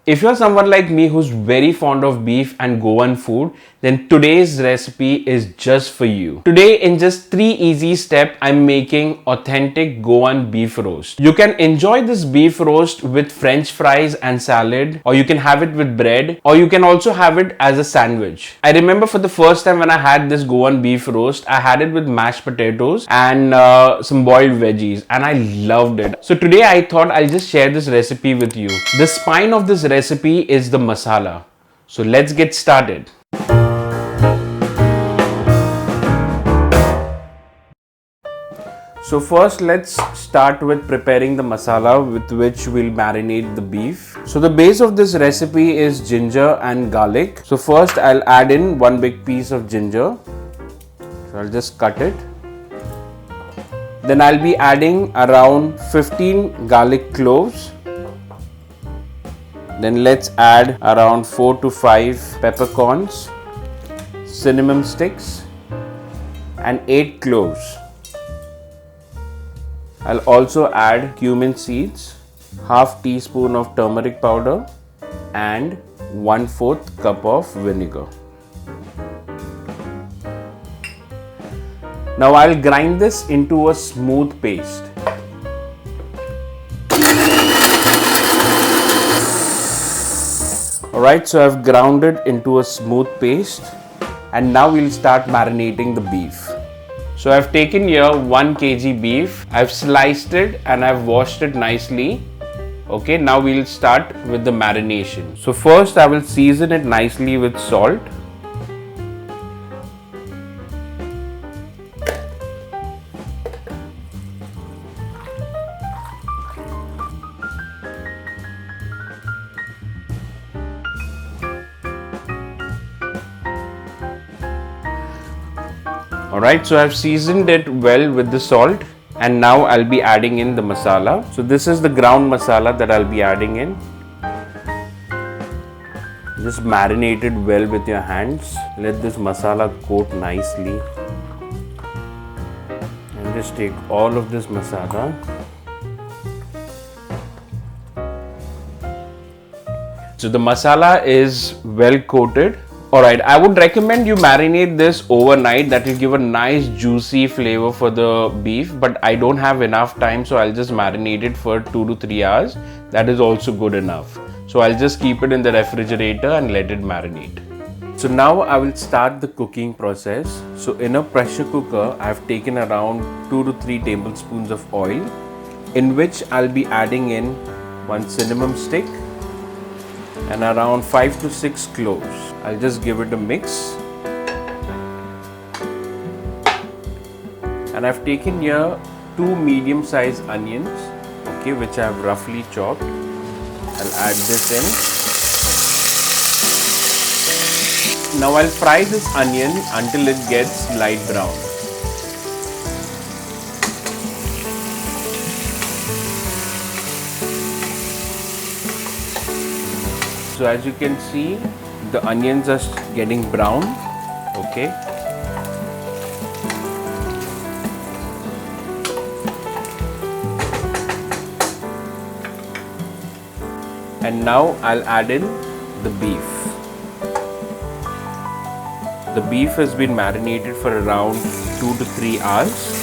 If you're someone like me who's very fond of beef and Goan food, then today's recipe is just for you. Today, in just 3 easy steps, I'm making authentic Goan beef roast. You can enjoy this beef roast with French fries and salad, or you can have it with bread, or you can also have it as a sandwich. I remember for the first time when I had this Goan beef roast, I had it with mashed potatoes and some boiled veggies, and I loved it. So today I thought I'll just share this recipe with you. The spine of this recipe is the masala. So let's get started. So first let's start with preparing the masala with which we'll marinate the beef. So the base of this recipe is ginger and garlic. So first I'll add in one big piece of ginger. So I'll just cut it. Then I'll be adding around 15 garlic cloves. Then let's add around 4 to 5 peppercorns, cinnamon sticks and 8 cloves. I'll also add cumin seeds, half teaspoon of turmeric powder and 1/4 cup of vinegar. Now I'll grind this into a smooth paste. Alright, so I've ground it into a smooth paste and now we'll start marinating the beef. So I've taken here 1 kg beef, I've sliced it and I've washed it nicely. Okay, now we'll start with the marination. So first I will season it nicely with salt. Alright, so I've seasoned it well with the salt and now I'll be adding in the masala. So this is the ground masala that I'll be adding in. Just marinate it well with your hands. Let this masala coat nicely. And just take all of this masala. So the masala is well coated. Alright, I would recommend you marinate this overnight. That will give a nice juicy flavor for the beef, but I don't have enough time, so I'll just marinate it for 2 to 3 hours. That is also good enough. So I'll just keep it in the refrigerator and let it marinate. So now I will start the cooking process. So in a pressure cooker, I've taken around 2 to 3 tablespoons of oil, in which I'll be adding in 1 cinnamon stick and around 5 to 6 cloves. I'll just give it a mix. And I've taken here 2 medium-sized onions, okay, which I've roughly chopped. I'll add this in. Now I'll fry this onion until it gets light brown. So as you can see, the onions are getting brown, okay. And now I'll add in the beef. The beef has been marinated for around 2 to 3 hours.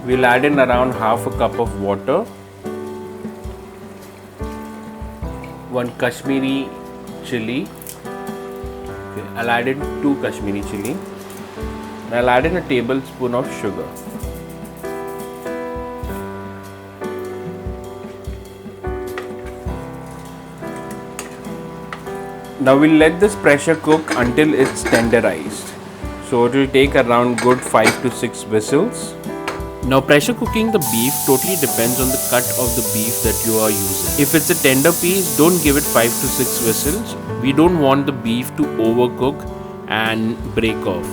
We'll add in around half a cup of water, 1 Kashmiri chili. Okay, I'll add in 2 Kashmiri chili. And I'll add in a tablespoon of sugar. Now we'll let this pressure cook until it's tenderized. So it will take around good 5 to 6 whistles. Now pressure cooking the beef totally depends on the cut of the beef that you are using. If it's a tender piece, don't give it 5 to 6 whistles. We don't want the beef to overcook and break off.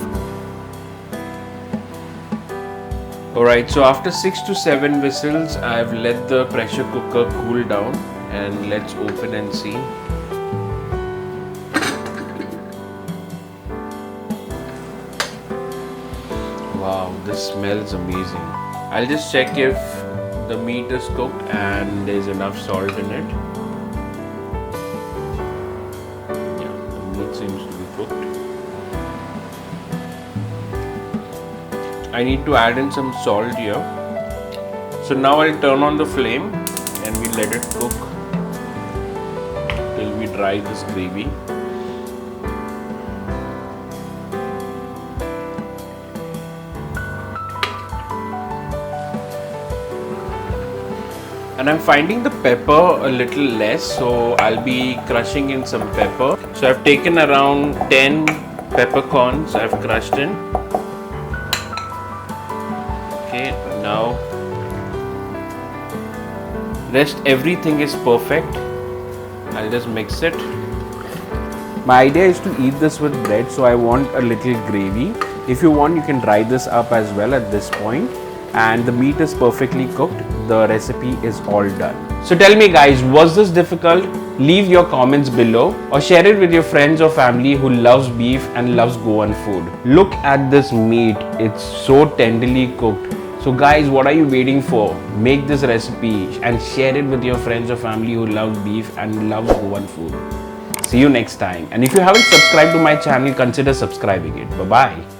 Alright, so after 6 to 7 whistles, I've let the pressure cooker cool down, and let's open and see. Wow, this smells amazing. I'll just check if the meat is cooked and there's enough salt in it. Yeah, the meat seems to be cooked. I need to add in some salt here. So now I'll turn on the flame and we let it cook till we dry this gravy. And I'm finding the pepper a little less, so I'll be crushing in some pepper. So I've taken around 10 peppercorns I've crushed in. Okay, now rest everything is perfect. I'll just mix it. My idea is to eat this with bread, so I want a little gravy. If you want, you can dry this up as well at this point. And the meat is perfectly cooked. The recipe is all done. So tell me guys, was this difficult? Leave your comments below or share it with your friends or family who loves beef and loves Goan food. Look at this meat, it's so tenderly cooked. So guys, what are you waiting for? Make this recipe and share it with your friends or family who loves beef and loves Goan food. See you next time. And if you haven't subscribed to my channel, consider subscribing it. Bye bye.